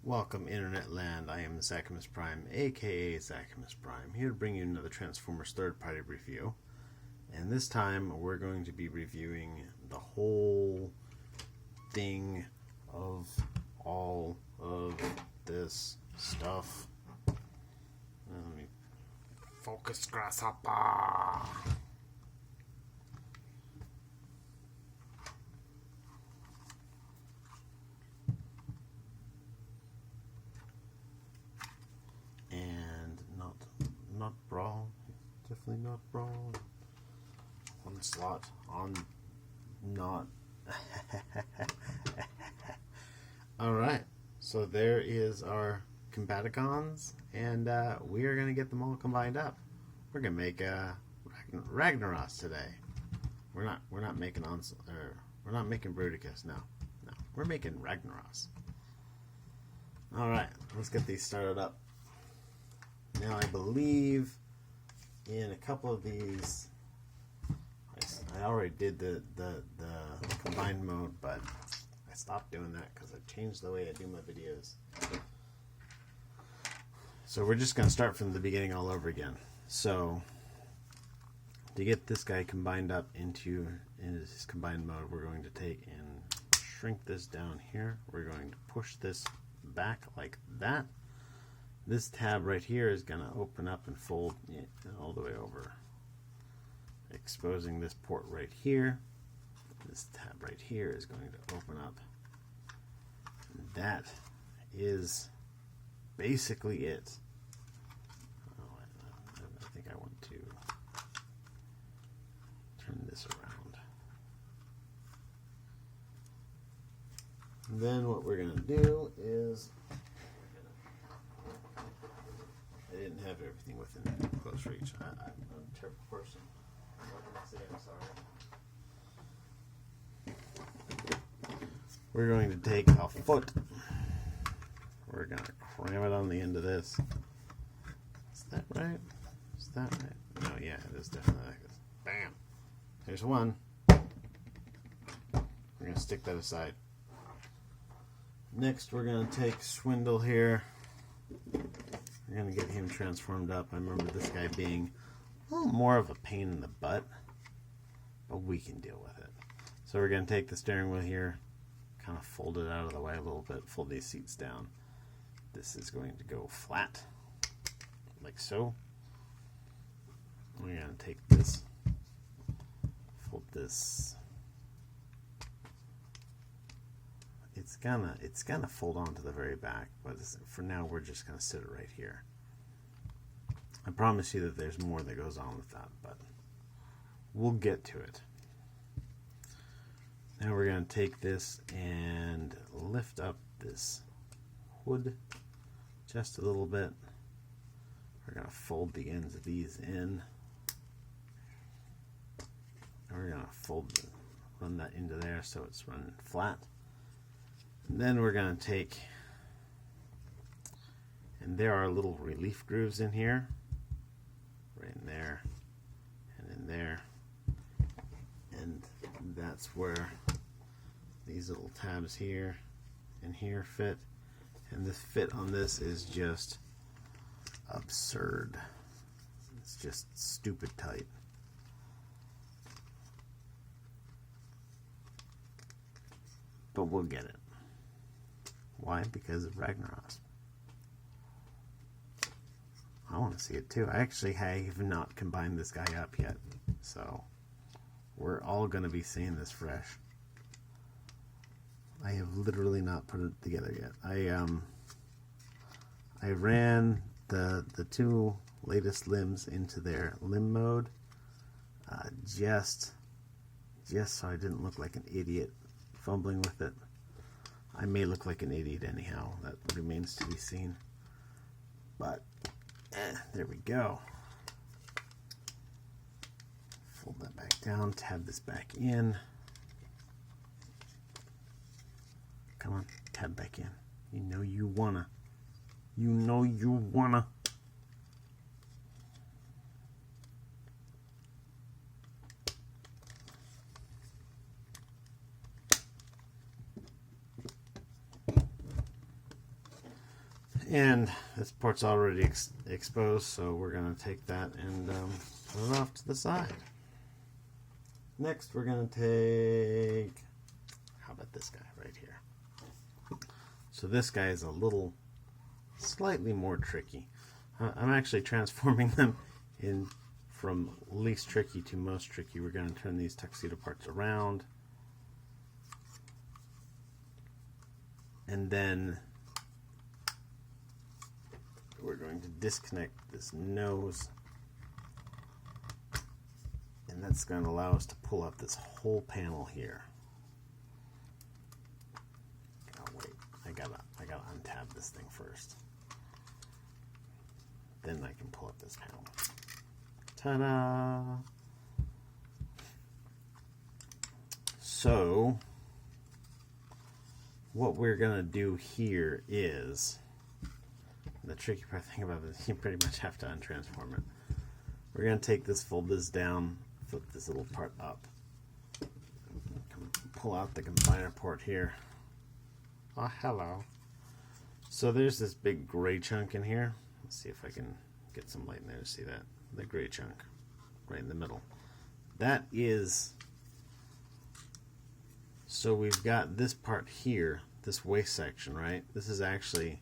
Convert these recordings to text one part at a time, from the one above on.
Welcome, Internet Land. I am Zachamus Prime, aka Zachamus Prime, here to bring you another Transformers third-party review. And this time, we're going to be reviewing the whole thing of all of this stuff. Let me focus, Grasshopper. Not Brawl, definitely not Brawl. One slot on not. Alright, so there is our Combaticons, and we are going to get them all combined up. We're going to make Ragnoros today. We're not making we're not making Bruticus, no. We're making Ragnoros. Alright, let's get these started up. Now I believe in a couple of these, I already did the combined mode, but I stopped doing that because I changed the way I do my videos. So we're just going to start from the beginning all over again. So to get this guy combined up into his combined mode, we're going to take and shrink this down here. We're going to push this back like that. This tab right here is going to open up and fold all the way over, exposing this port right here. This tab right here is going to open up. That is basically it. Oh, I think I want to turn this around. And then what we're going to do is, I didn't have everything within close reach. I'm a terrible person. What can I say? I'm sorry. We're going to take a foot. We're going to cram it on the end of this. Is that right? Is that right? No, yeah, it is definitely like this. Bam! There's one. We're going to stick that aside. Next, we're going to take Swindle here. We're going to get him transformed up. I remember this guy being a little more of a pain in the butt, but we can deal with it. So we're going to take the steering wheel here, kind of fold it out of the way a little bit, fold these seats down. This is going to go flat, like so. We're going to take this, fold this. It's gonna fold onto the very back, but for now we're just gonna sit it right here. I promise you that there's more that goes on with that, but we'll get to it. Now we're gonna take this and lift up this hood just a little bit. We're gonna fold the ends of these in. And we're gonna run that into there so it's running flat. And then we're going to take, and there are little relief grooves in here, right in there, and in there, and that's where these little tabs here and here fit, and this fit on this is just absurd. It's just stupid tight. But we'll get it. Why? Because of Ragnoros. I want to see it too. I have not combined this guy up yet, so we're all going to be seeing this fresh. I have literally not put it together yet. I ran the two latest limbs into their limb mode, just so I didn't look like an idiot fumbling with it. I may look like an idiot anyhow. That remains to be seen. But, there we go. Fold that back down. Tab this back in. Come on, tab back in. You know you wanna. You know you wanna. And this part's already exposed, so we're going to take that and put it off to the side. Next, we're going to take, how about this guy right here? So this guy is a little, slightly more tricky. I'm actually transforming them in from least tricky to most tricky. We're going to turn these tuxedo parts around. And then we're going to disconnect this nose, and that's going to allow us to pull up this whole panel here. Oh wait, I gotta untab this thing first. Then I can pull up this panel. Ta-da! So what we're gonna do here is, the tricky part thing about this, you pretty much have to untransform it. We're going to take this, fold this down, flip this little part up, pull out the combiner port here. Oh, hello. So there's this big gray chunk in here. Let's see if I can get some light in there to see that. The gray chunk right in the middle. That is, so we've got this part here, this waist section, right? This is actually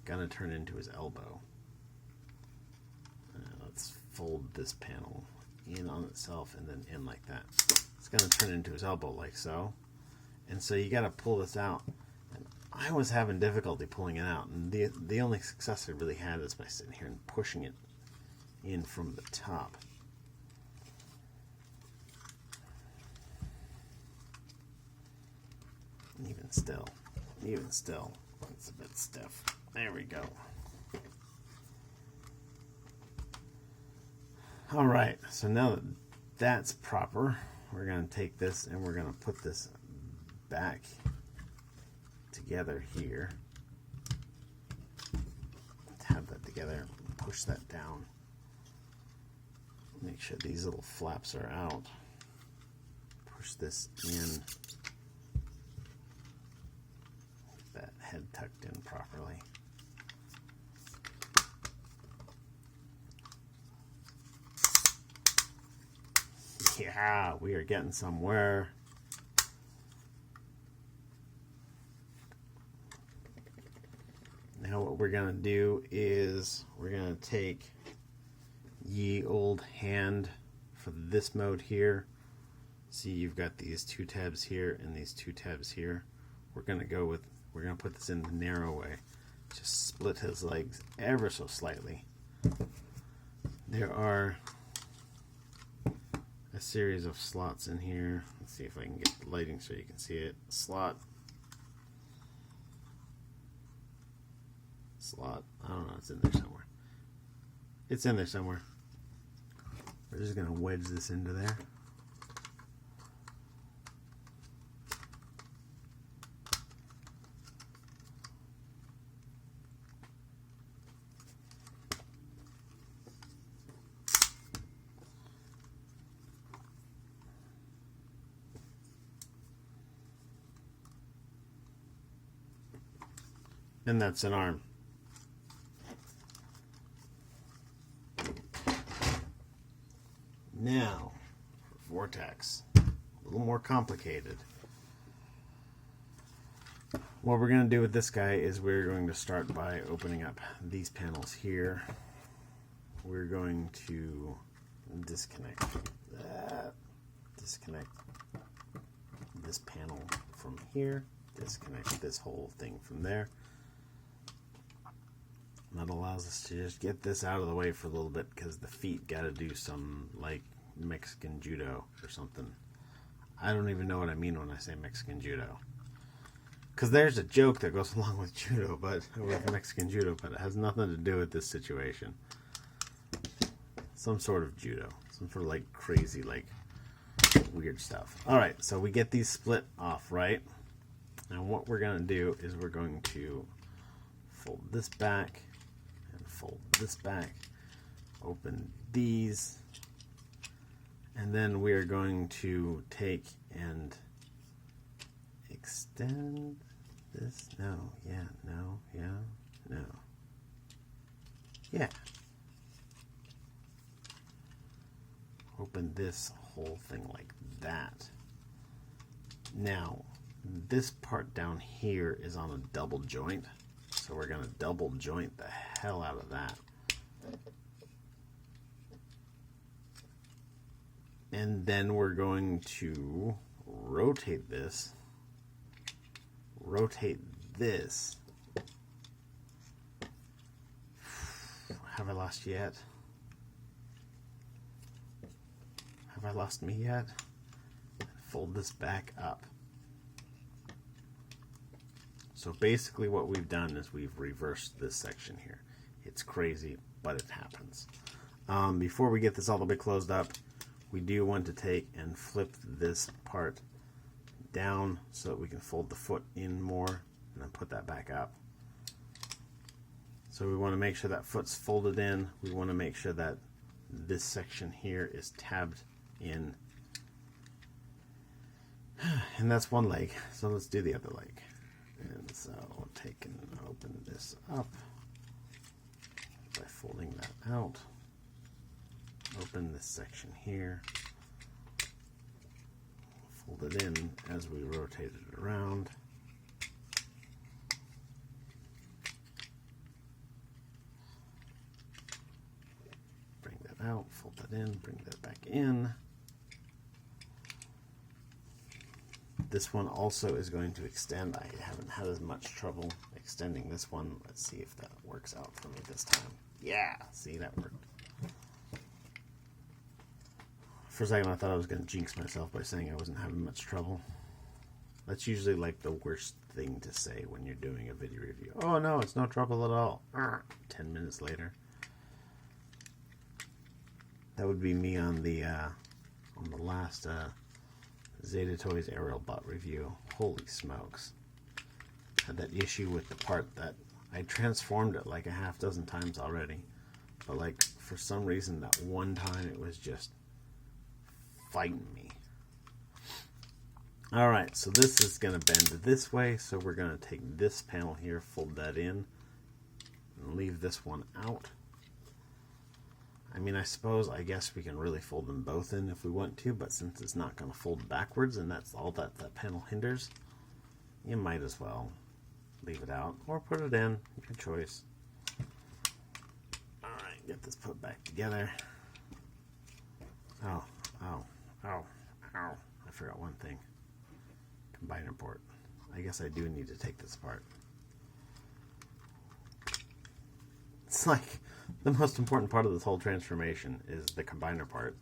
gonna turn into his elbow. Let's fold this panel in on itself and then in like that. It's gonna turn into his elbow like so. And so you gotta pull this out. And I was having difficulty pulling it out, and the only success I really had is by sitting here and pushing it in from the top. Even still, it's a bit stiff. There we go. All right, so now that that's proper, we're going to take this and we're going to put this back together here. Tab that together, push that down. Make sure these little flaps are out. Push this in. That head tucked in properly. Yeah, we are getting somewhere. Now what we're going to do is we're going to take ye old hand for this mode here. See, you've got these two tabs here and these two tabs here. We're going to put this in the narrow way. Just split his legs ever so slightly. There are a series of slots in here. Let's see if I can get the lighting so you can see it. Slot. I don't know, it's in there somewhere. It's in there somewhere. We're just going to wedge this into there. And that's an arm. Now, for Vortex, a little more complicated. What we're going to do with this guy is we're going to start by opening up these panels here. We're going to disconnect that, disconnect this panel from here, disconnect this whole thing from there. And that allows us to just get this out of the way for a little bit, because the feet got to do some like Mexican judo or something. I don't even know what I mean when I say Mexican judo, because there's a joke that goes along with judo, but with Mexican judo, but it has nothing to do with this situation. Some sort of judo, some sort of like crazy, like weird stuff. All right, so we get these split off, right? Now what we're going to do is we're going to fold this back and fold this back, open these, and then we are going to take and extend this? No. Yeah. No. Yeah. No. Yeah. Open this whole thing like that. Now, this part down here is on a double joint, so we're going to double joint the hell out of that. And then we're going to rotate this, rotate this. Have I lost you yet? Have I lost me yet? Fold this back up. So basically what we've done is we've reversed this section here. It's crazy, but it happens. Before we get this all the way closed up, we do want to take and flip this part down so that we can fold the foot in more and then put that back up. So we want to make sure that foot's folded in. We want to make sure that this section here is tabbed in. And that's one leg. So let's do the other leg. And so we'll take and open this up by folding that out. Open this section here. Fold it in as we rotate it around. Bring that out, fold that in, bring that back in. This one also is going to extend. I haven't had as much trouble extending this one. Let's see if that works out for me this time. Yeah, see, that worked. For a second I thought I was going to jinx myself by saying I wasn't having much trouble. That's usually like the worst thing to say when you're doing a video review. Oh no, it's no trouble at all. 10 minutes later. That would be me on the last Zeta Toys Aerial Bot review. Holy smokes. Had that issue with the part that I transformed it like a half dozen times already. But like for some reason that one time it was just fighting me. Alright, so this is going to bend this way, so we're going to take this panel here, fold that in, and leave this one out. I mean, I guess we can really fold them both in if we want to, but since it's not going to fold backwards and that's all that panel hinders, you might as well leave it out or put it in, your choice. Alright, get this put back together. Oh, I forgot one thing. Combiner port. I guess I do need to take this apart. It's like the most important part of this whole transformation is the combiner part,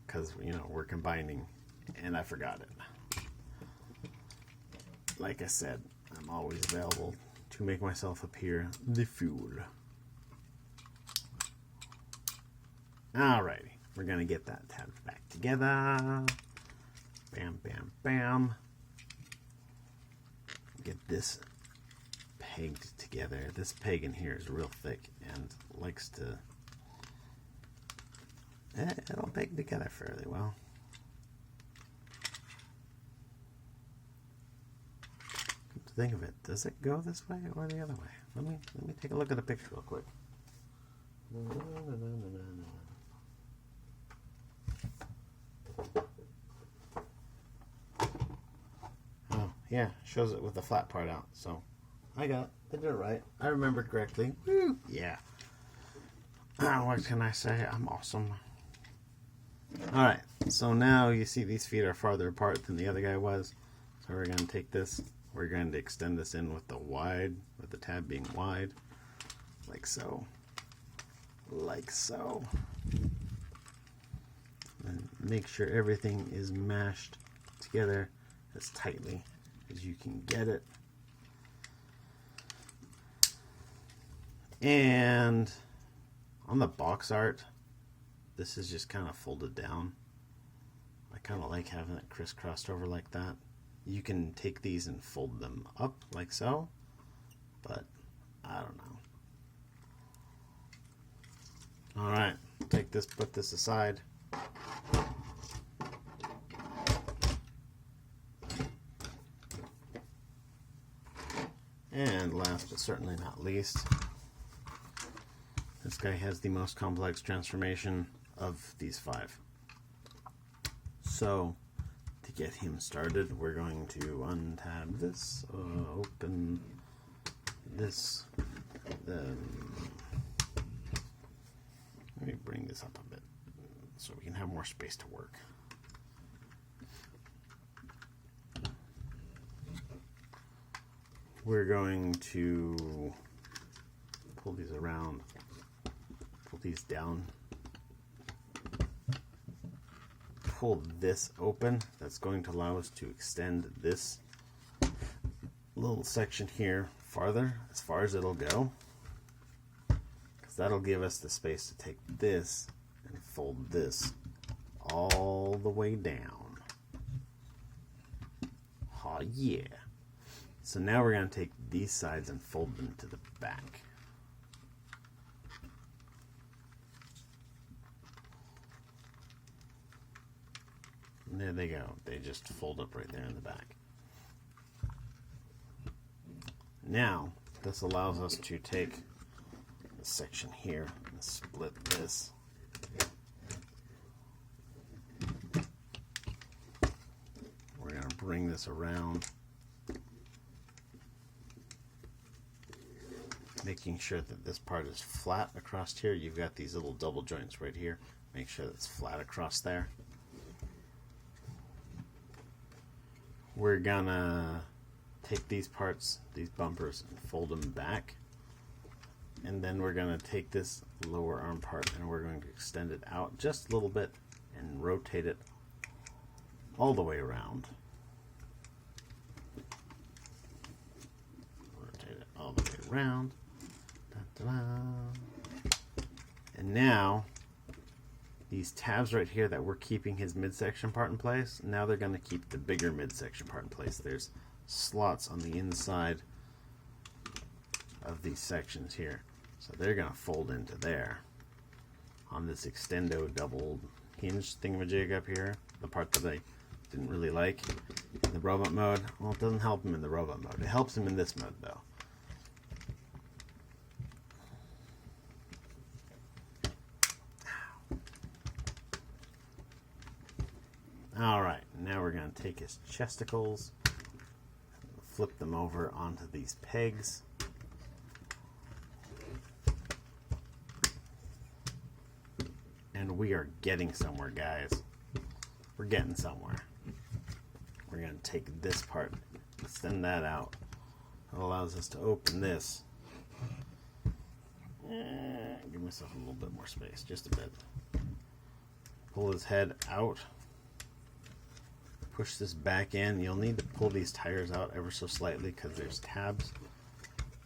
because you know we're combining and I forgot it. Like I said, I'm always available to make myself appear the fool. Alrighty, we're gonna get that tabbed back together. Bam, bam, bam. Get this pegged together. This peg in here is real thick and likes to... it'll peg together fairly well. Come to think of it, does it go this way or the other way? Let me take a look at the picture real quick. Yeah, shows it with the flat part out. So I did it right. I remembered correctly. Woo! Yeah. What can I say? I'm awesome. Alright, so now you see these feet are farther apart than the other guy was. So we're going to take this, we're going to extend this in with the tab being wide. Like so. Like so. And make sure everything is mashed together as tightly as you can get it. And on the box art, this is just kind of folded down. I kind of like having it crisscrossed over like that. You can take these and fold them up like so, but I don't know. Alright, take this, put this aside. And last but certainly not least, this guy has the most complex transformation of these 5. So, to get him started, we're going to untab this, open this, then let me bring this up a bit so we can have more space to work. We're going to pull these around, pull these down, pull this open. That's going to allow us to extend this little section here farther, as far as it'll go, because that'll give us the space to take this and fold this all the way down. Oh yeah. So now we're going to take these sides and fold them to the back. And there they go. They just fold up right there in the back. Now, this allows us to take this section here and split this. We're going to bring this around, making sure that this part is flat across here. You've got these little double joints right here. Make sure that's flat across there. We're gonna take these parts, these bumpers, and fold them back. And then we're gonna take this lower arm part and we're going to extend it out just a little bit and rotate it all the way around. Rotate it all the way around. And now these tabs right here that we're keeping his midsection part in place, now they're going to keep the bigger midsection part in place. There's slots on the inside of these sections here, so they're going to fold into there on this extendo double hinge thingamajig up here, the part that I didn't really like in the robot mode. Well, it doesn't help him in the robot mode. It helps him in this mode though. Alright, now we're going to take his chesticles, flip them over onto these pegs. And we are getting somewhere, guys. We're getting somewhere. We're going to take this part, extend that out. It allows us to open this. Give myself a little bit more space, just a bit. Pull his head out. Push this back in. You'll need to pull these tires out ever so slightly because there's tabs.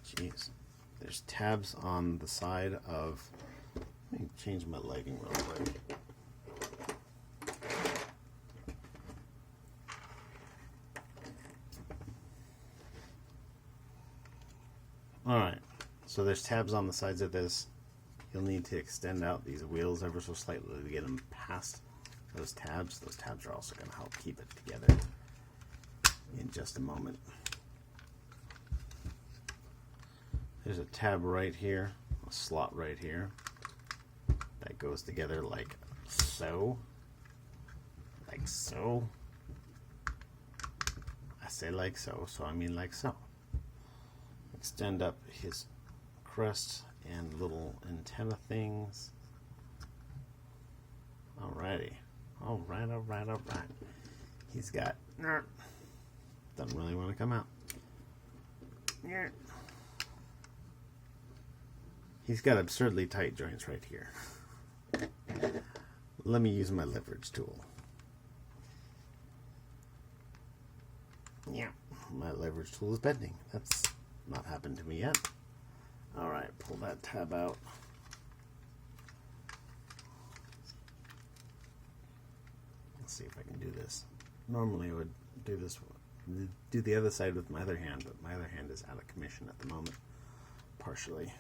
Jeez. There's tabs on the side of... Let me change my lighting real quick. Alright. So there's tabs on the sides of this. You'll need to extend out these wheels ever so slightly to get them past those tabs. Those tabs are also going to help keep it together in just a moment. There's a tab right here, a slot right here that goes together like so. Like so. I say like so, so I mean like so. Extend up his crest and little antenna things. Alrighty. Alright. He's got... Doesn't really want to come out. He's got absurdly tight joints right here. Let me use my leverage tool. Yeah, my leverage tool is bending. That's not happened to me yet. Alright, pull that tab out. Let's see if I can do this. Normally I would do this, do the other side with my other hand, but my other hand is out of commission at the moment, partially.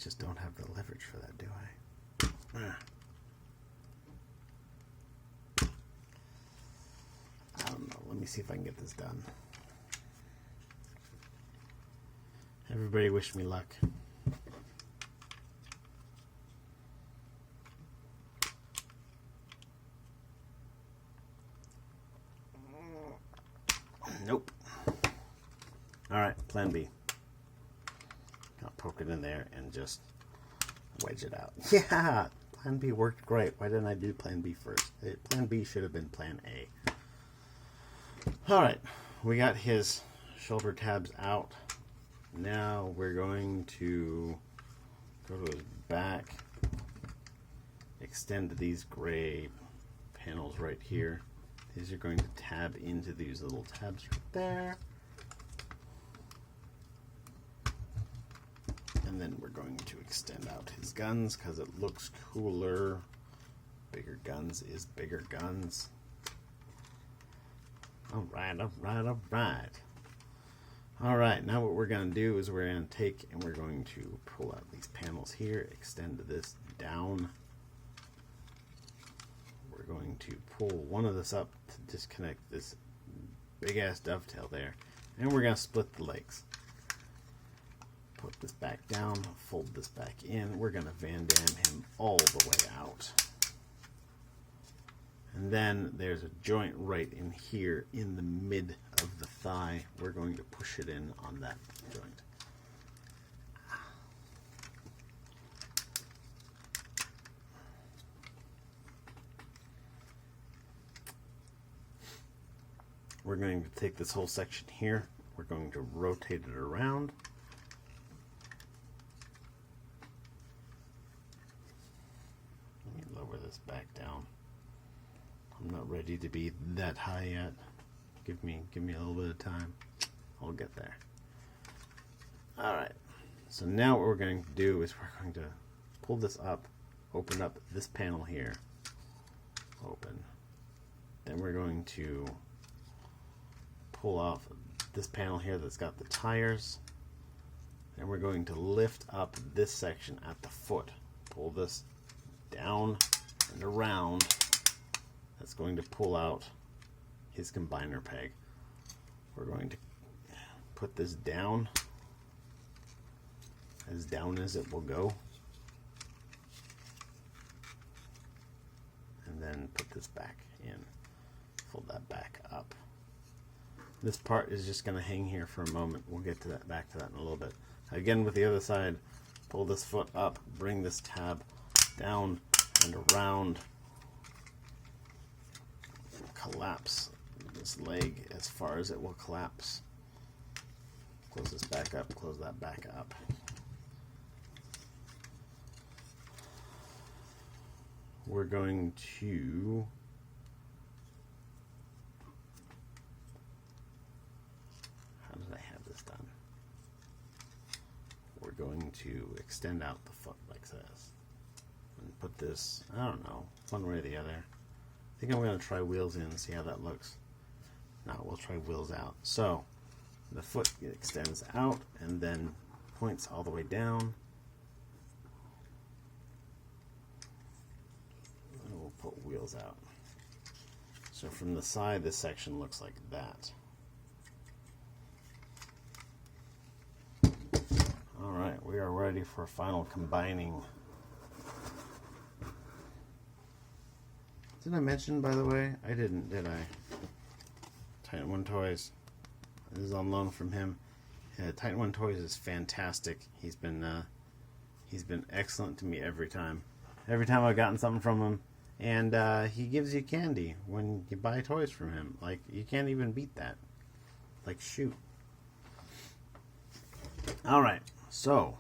just don't have the leverage for that, do I? I don't know. Let me see if I can get this done. Everybody wish me luck. Nope. Alright, plan B. I'll poke it in there and just wedge it out. Yeah! Plan B worked great. Why didn't I do plan B first? Plan B should have been plan A. Alright, we got his shoulder tabs out. Now we're going to go to his back, extend these gray panels right here. These are going to tab into these little tabs right there. And then we're going to extend out his guns because it looks cooler. Bigger guns is bigger guns. Alright, alright, alright. Alright, now what we're going to do is we're going to take and we're going to pull out these panels here, extend this down. We're going to pull one of this up to disconnect this big ass dovetail there, and we're going to split the legs. Put this back down, fold this back in. We're going to Van Damme him all the way out. And then there's a joint right in here in the mid of the thigh. We're going to push it in on that joint. We're going to take this whole section here. We're going to rotate it around. Let me lower this back down. I'm not ready to be that high yet. Give me a little bit of time. I'll get there. Alright. So now what we're going to do is we're going to pull this up, open up this panel here. Open. Then we're going to pull off this panel here that's got the tires. And we're going to lift up this section at the foot. Pull this down and around. That's going to pull out his combiner peg. We're going to put this down as it will go. And then put this back in. Fold that back up. This part is just going to hang here for a moment. We'll get to that, back to that in a little bit. Again with the other side, pull this foot up, bring this tab down and around. Collapse this leg as far as it will collapse. Close this back up, close that back up. We're going to how did I have this done? We're going to extend out the foot like this and put this, I don't know, one way or the other. I think I'm going to try wheels in and see how that looks. No, we'll try wheels out. So the foot extends out and then points all the way down. And we'll put wheels out. So from the side, this section looks like that. Alright, we are ready for final combining. Didn't I mention, by the way? I didn't, did I? titanonetoys. This is on loan from him. titanonetoys is fantastic. He's been excellent to me every time. Every time I've gotten something from him, and he gives you candy when you buy toys from him. Like, you can't even beat that. Like, shoot. All right. So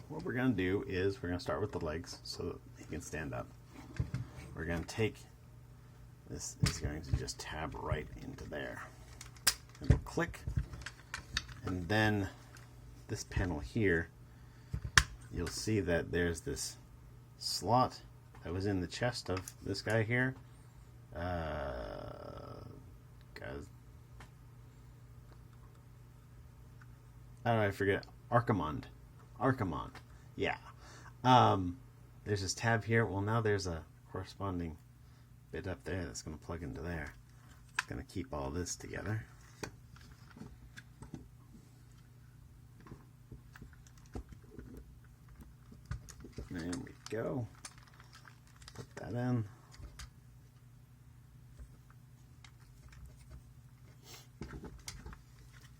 what we're gonna do is we're gonna start with the legs so that he can stand up. We're gonna take this is going to just tab right into there. It'll click, and then this panel here, you'll see that there's this slot that was in the chest of this guy here. Guys, I don't know, I forget. Archimonde. Yeah. There's this tab here. Well, now there's a corresponding bit up there that's going to plug into there. It's going to keep all this together. There we go. Put that in.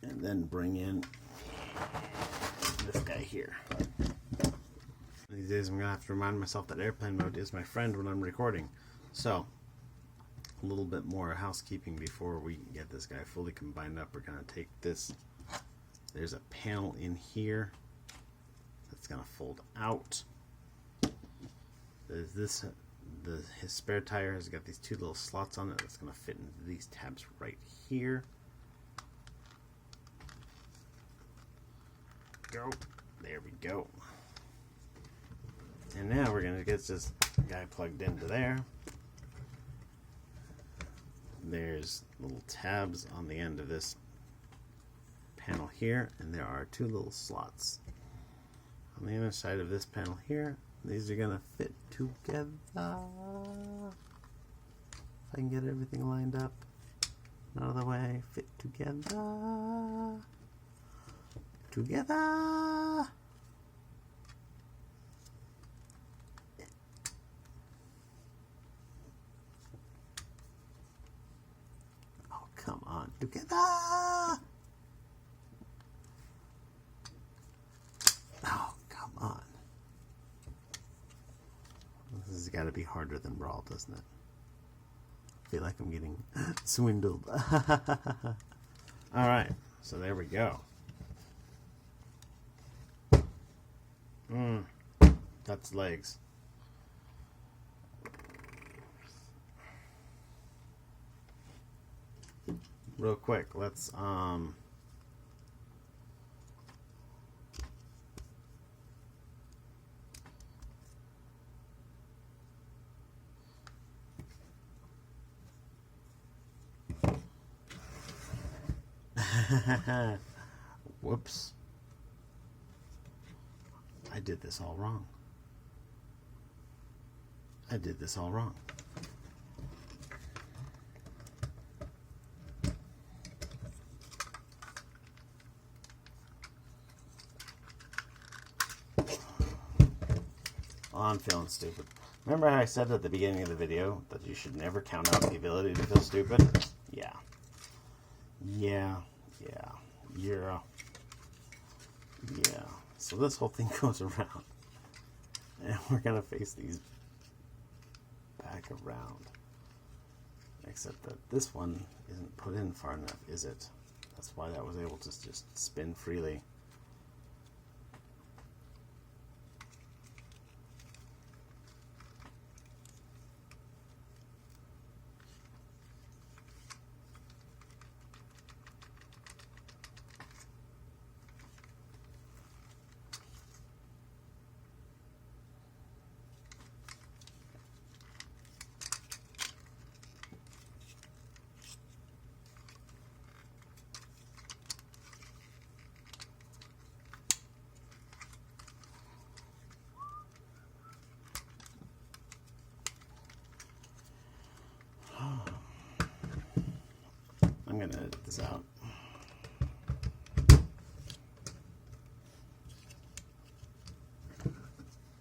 And then bring in this guy here. These days I'm going to have to remind myself that airplane mode is my friend when I'm recording. So, a little bit more housekeeping before we get this guy fully combined up. We're going to take this. There's a panel in here that's going to fold out. There's this. His spare tire has got these two little slots on it that's going to fit into these tabs right here. Go. There we go. And now we're going to get this guy plugged into there. There's little tabs on the end of this panel here, and there are two little slots on the other side of this panel here. These are going to fit together. If I can get everything lined up. Out of the way. Fit together. Together. Oh, come on. Together. Oh, come on. This has got to be harder than Brawl, doesn't it? I feel like I'm getting swindled. Alright, so there we go. That's legs. Real quick, let's whoops. I did this all wrong. I did this all wrong. Oh, I'm feeling stupid. Remember how I said at the beginning of the video that you should never count out the ability to feel stupid? Yeah. Yeah. So this whole thing goes around. And we're going to face these back around. Except that this one isn't put in far enough, is it? That's why that was able to just spin freely. I'm going to edit this out. Or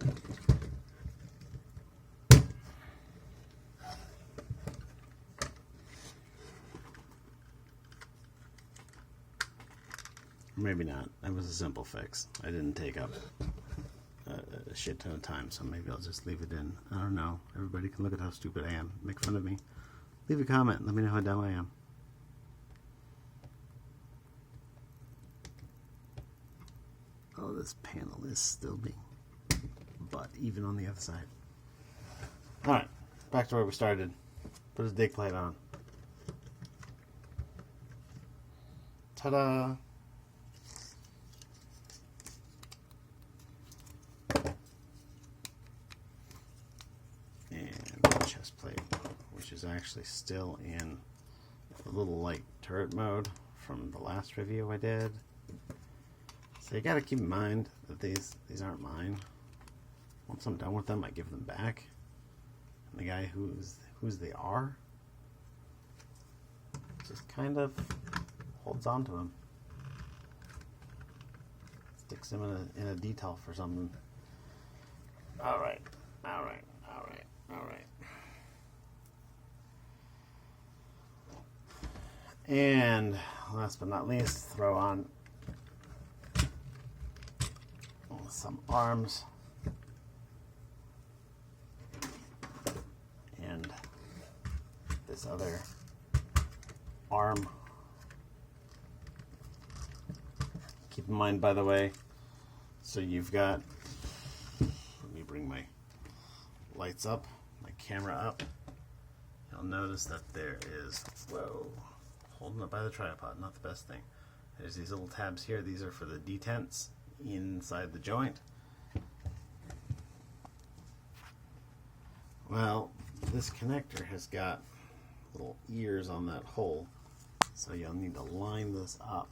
maybe not. That was a simple fix. I didn't take up a shit ton of time, so maybe I'll just leave it in. I don't know. Everybody can look at how stupid I am. Make fun of me. Leave a comment. Let me know how dumb I am. Oh, this panel is still being butt even on the other side. Alright, back to where we started. Put his dig plate on. Ta-da! And the chest plate, which is actually still in a little light turret mode from the last review I did. So you gotta keep in mind that these aren't mine. Once I'm done with them, I give them back. And the guy whose they are just kind of holds on to him. Sticks him in a detail for something. Alright. And last but not least, throw on some arms and this other arm. Keep in mind, by the way, so you've got, let me bring my lights up, my camera up. You'll notice that there is, whoa, holding it by the tripod, not the best thing. There's these little tabs here. These are for the detents inside the joint. Well, this connector has got little ears on that hole, so you'll need to line this up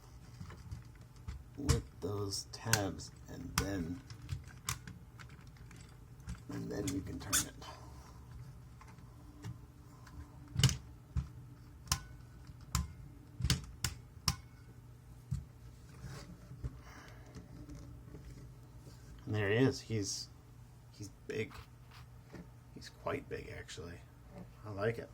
with those tabs, and then you can turn it. And there he is. He's big. He's quite big, actually. I like it.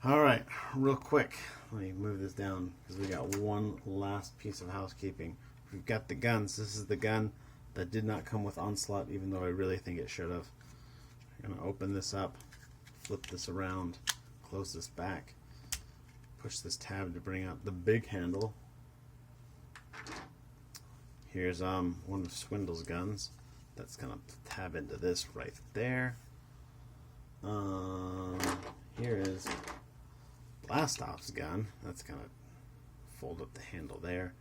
All right, real quick. Let me move this down because we got one last piece of housekeeping. We've got the guns. This is the gun that did not come with Onslaught, even though I really think it should have. I'm going to open this up, flip this around, close this back, push this tab to bring out the big handle. Here's one of Swindle's guns. That's gonna tab into this right there. Here is Blastoff's gun. That's gonna fold up the handle there.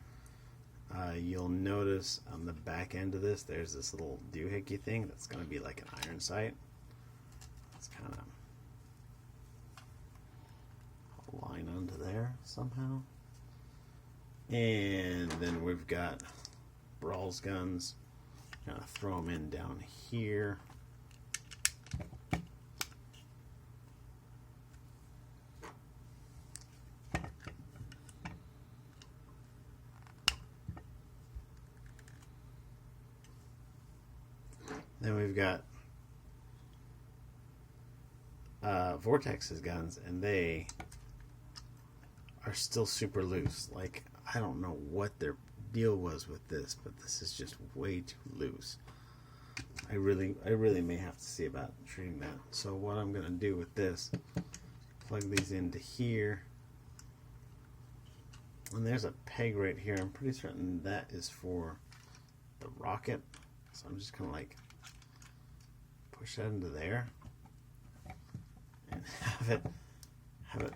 You'll notice on the back end of this, there's this little doohickey thing that's gonna be like an iron sight. It's kind of line onto there somehow. And then we've got Brawl's guns. Gonna throw them in down here. Then we've got Vortex's guns, and they are still super loose. Like, I don't know what their deal was with this, but this is just way too loose. I really may have to see about treating that. So what I'm gonna do with this, plug these into here, and there's a peg right here. I'm pretty certain that is for the rocket. So I'm just gonna like push that into there and have it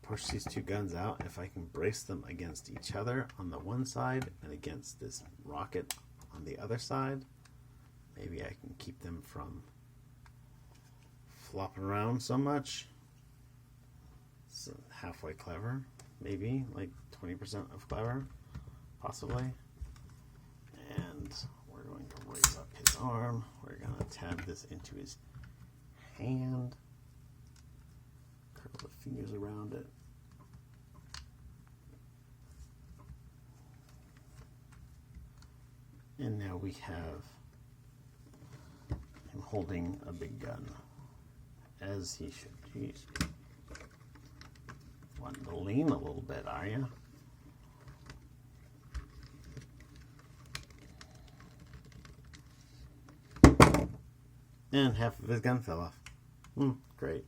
push these two guns out. If I can brace them against each other on the one side and against this rocket on the other side, maybe I can keep them from flopping around so much. It's halfway clever, maybe like 20% of clever, possibly. And we're going to raise up his arm. We're going to tab this into his hand, curl the fingers around it. And now we have him holding a big gun, as he should. Jeez. Wanting to lean a little bit, are you? And half of his gun fell off. Great.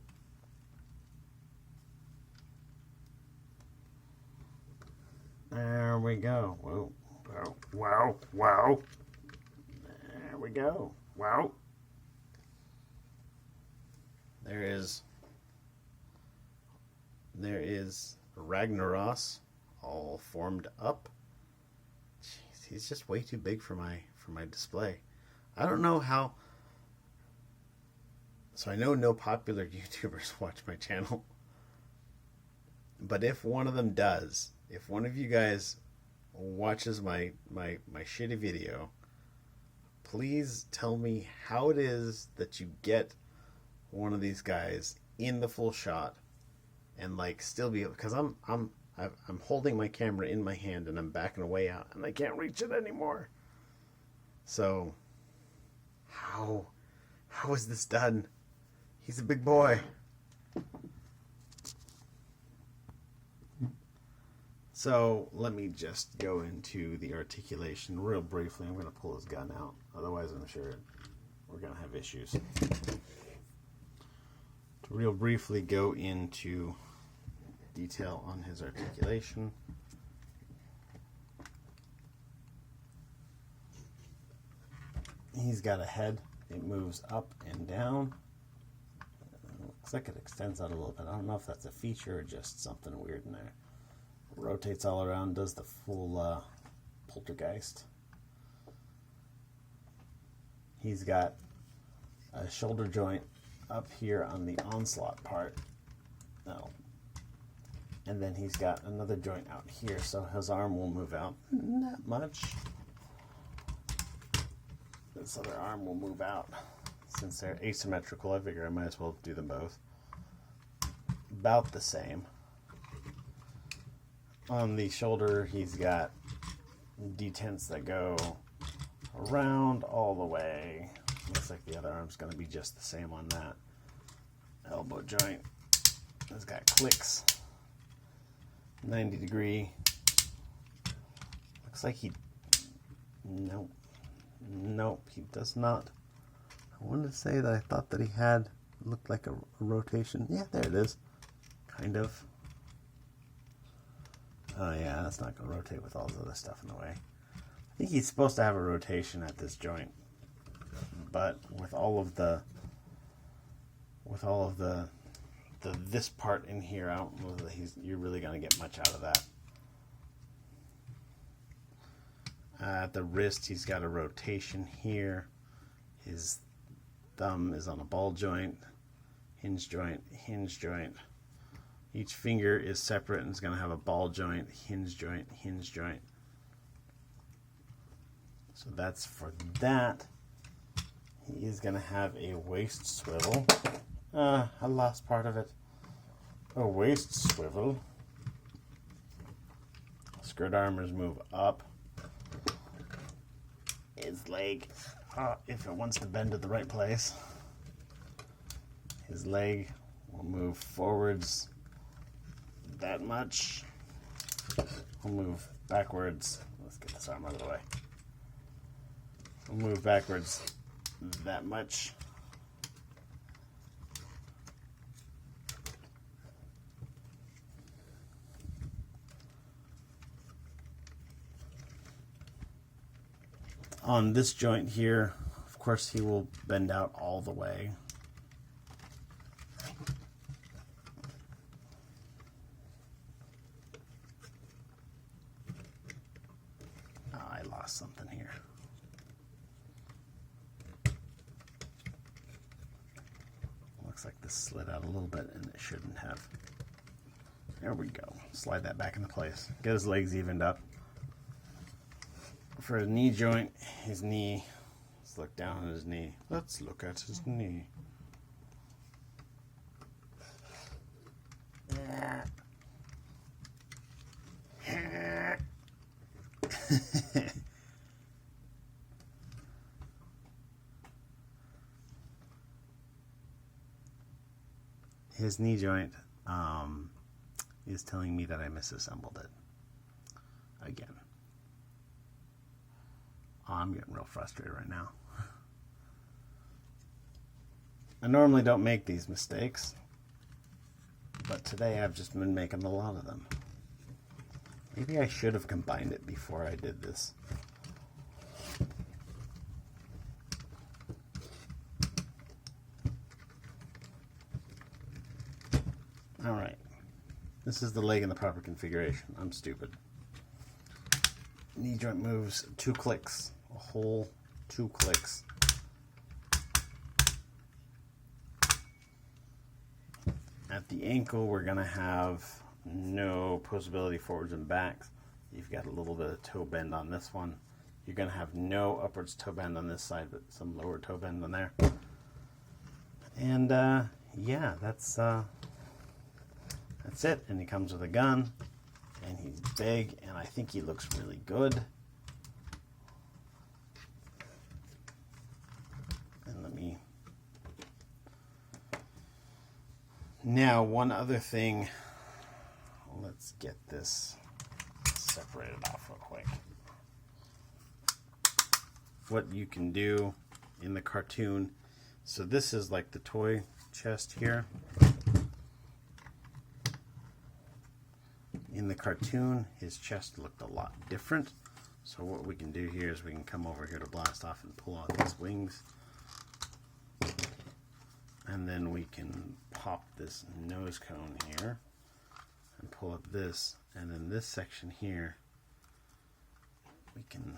There we go. Whoa. Wow, wow. There we go. Wow. There is Ragnoros all formed up. Jeez, he's just way too big for my display. I don't know how. So I know no popular YouTubers watch my channel. But if one of them does, if one of you guys watches my shitty video, please tell me how it is that you get one of these guys in the full shot and like still be able, because I'm holding my camera in my hand and I'm backing away out and I can't reach it anymore. So how is this done? He's a big boy. So let me just go into the articulation real briefly. I'm going to pull his gun out. Otherwise, I'm sure we're going to have issues. To real briefly go into detail on his articulation. He's got a head. It moves up and down. Looks like it extends out a little bit. I don't know if that's a feature or just something weird in there. Rotates all around, does the full poltergeist. He's got a shoulder joint up here on the onslaught part. No. And then he's got another joint out here, so his arm will move out. Not much. This other arm will move out. Since they're asymmetrical, I figure I might as well do them both. About the same. On the shoulder, he's got detents that go around all the way. Looks like the other arm's going to be just the same on that. Elbow joint has got clicks. 90 degree. Looks like he... Nope, he does not. I wanted to say that I thought that he had... Looked like a rotation. Yeah, there it is. Kind of. Oh yeah, that's not going to rotate with all this other stuff in the way. I think he's supposed to have a rotation at this joint, but with all of the this part in here, I don't know that you're really going to get much out of that. At the wrist, he's got a rotation here. His thumb is on a ball joint, hinge joint, hinge joint. Each finger is separate and is going to have a ball joint, hinge joint, hinge joint. So that's for that. He is going to have a waist swivel. I lost part of it. A waist swivel. Skirt armors move up. His leg, if it wants to bend to the right place, his leg will move forwards that much. We'll move backwards. Let's get this arm out of the way. We'll move backwards that much. On this joint here, of course, he will bend out all the way. I lost something here. Looks like this slid out a little bit and it shouldn't have. There we go. Slide that back into place. Get his legs evened up. For his knee joint, his knee, let's look down at his knee. Let's look at his knee. His knee joint is telling me that I misassembled it again. I'm getting real frustrated right now. I normally don't make these mistakes, but today I've just been making a lot of them. Maybe I should have combined it before I did this. Alright. This is the leg in the proper configuration. I'm stupid. Knee joint moves 2 clicks. A whole 2 clicks. At the ankle, we're going to have no posability forwards and backs. You've got a little bit of toe bend on this one. you're going to have no upwards toe bend on this side, but some lower toe bend on there. And yeah, that's it. And he comes with a gun, and he's big, and I think he looks really good. And let me... Now, one other thing. Let's get this separated off real quick. What you can do in the cartoon, so this is like the toy chest here. In the cartoon, his chest looked a lot different. So what we can do here is we can come over here to blast off and pull out these wings. And then we can pop this nose cone here and pull up this. And then this section here, we can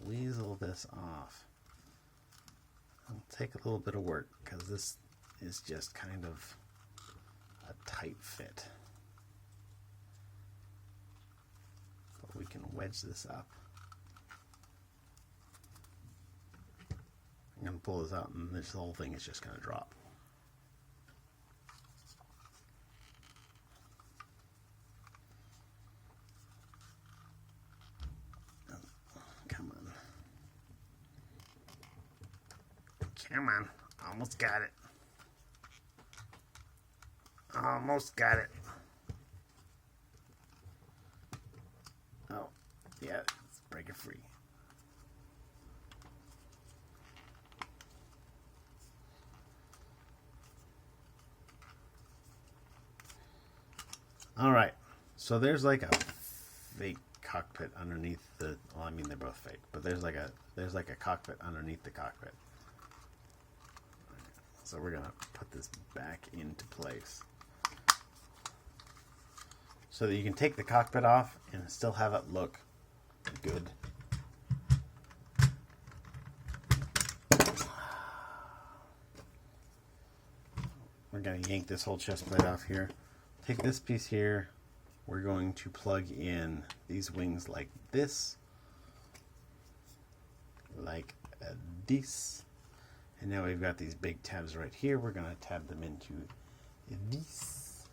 weasel this off. It'll take a little bit of work because this is just kind of a tight fit. But we can wedge this up. I'm going to pull this out and this whole thing is just going to drop. Come on. Come on. Almost got it. Almost got it. Oh, yeah, let's break it free. All right, so there's like a fake cockpit underneath the. Well, I mean they're both fake, but there's like a cockpit underneath the cockpit. So we're gonna put this back into place, so that you can take the cockpit off and still have it look good. We're gonna yank this whole chest plate off here. Take this piece here, we're going to plug in these wings like this, like this, and now we've got these big tabs right here. We're going to tab them into this.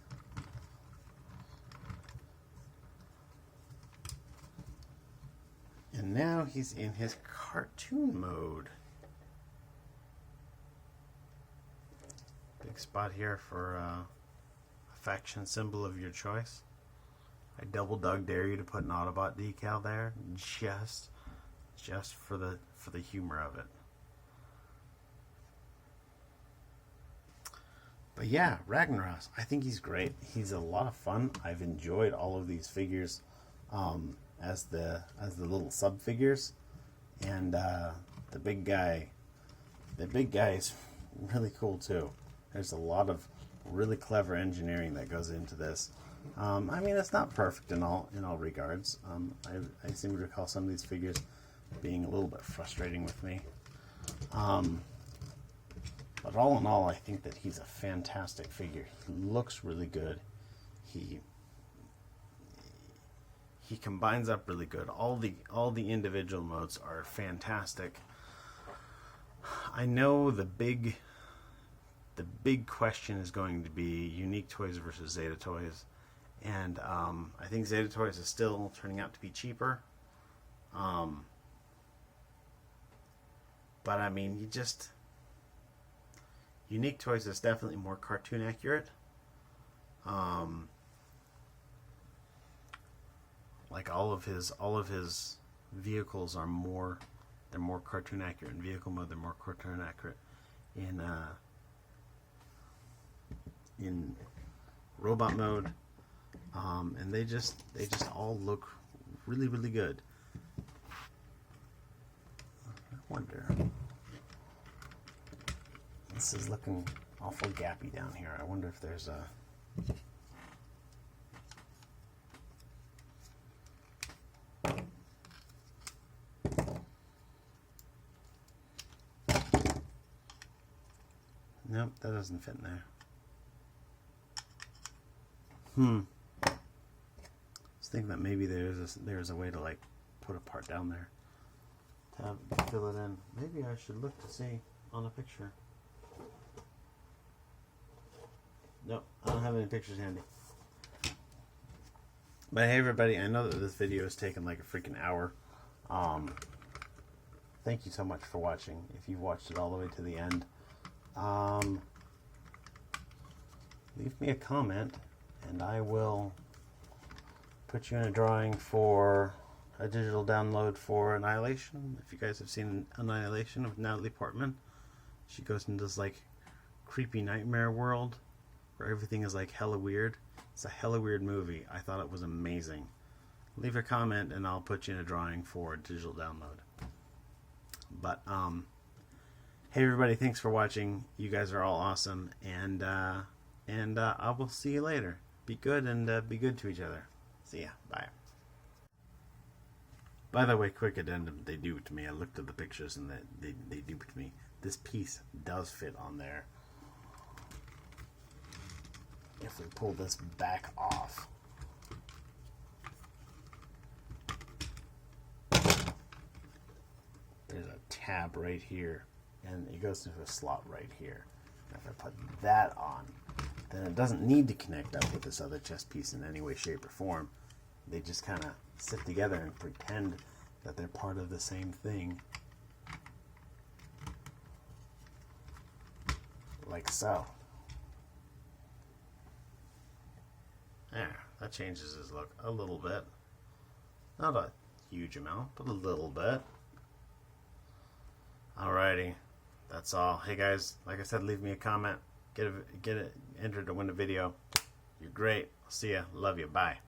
And now he's in his cartoon mode. Big spot here for faction symbol of your choice. I double dog dare you to put an Autobot decal there, just for the humor of it. But yeah, Ragnoros, I think he's great. He's a lot of fun. I've enjoyed all of these figures as the little sub figures, and the big guy is really cool too. There's a lot of really clever engineering that goes into this. I mean, it's not perfect in all regards. I seem to recall some of these figures being a little bit frustrating with me. But all in all, I think that he's a fantastic figure. He looks really good. He combines up really good. All the individual modes are fantastic. I know the big question is going to be Unique Toys versus Zeta Toys, and I think Zeta Toys is still turning out to be cheaper. But I mean, Unique Toys is definitely more cartoon accurate. Like all of his vehicles are more cartoon accurate in vehicle mode. They're more cartoon accurate in robot mode, and they just all look really, really good. I wonder, this is looking awful gappy down here. I wonder if there's a nope, that doesn't fit in there. I was thinking that maybe there's a way to like put a part down there to fill it in. Maybe I should look to see on a picture. Nope, I don't have any pictures handy. But hey everybody, I know that this video has taken like a freaking hour. Thank you so much for watching. If you've watched it all the way to the end, leave me a comment and I will put you in a drawing for a digital download for Annihilation. If you guys have seen Annihilation with Natalie Portman, she goes into this like creepy nightmare world where everything is like hella weird. It's a hella weird movie. I thought it was amazing. Leave a comment and I'll put you in a drawing for a digital download. But hey everybody, thanks for watching. You guys are all awesome, and I will see you later. Be good and be good to each other. See ya. Bye. By the way, quick addendum, they duped me. I looked at the pictures and they duped me. This piece does fit on there. If we pull this back off, there's a tab right here, and it goes into a slot right here. And if I put that on, then it doesn't need to connect up with this other chest piece in any way, shape, or form. They just kind of sit together and pretend that they're part of the same thing. Like so. There, that changes his look a little bit. Not a huge amount, but a little bit. Alrighty, that's all. Hey guys, like I said, leave me a comment. Get it entered to win a video. You're great. I'll see ya. Love you. Bye.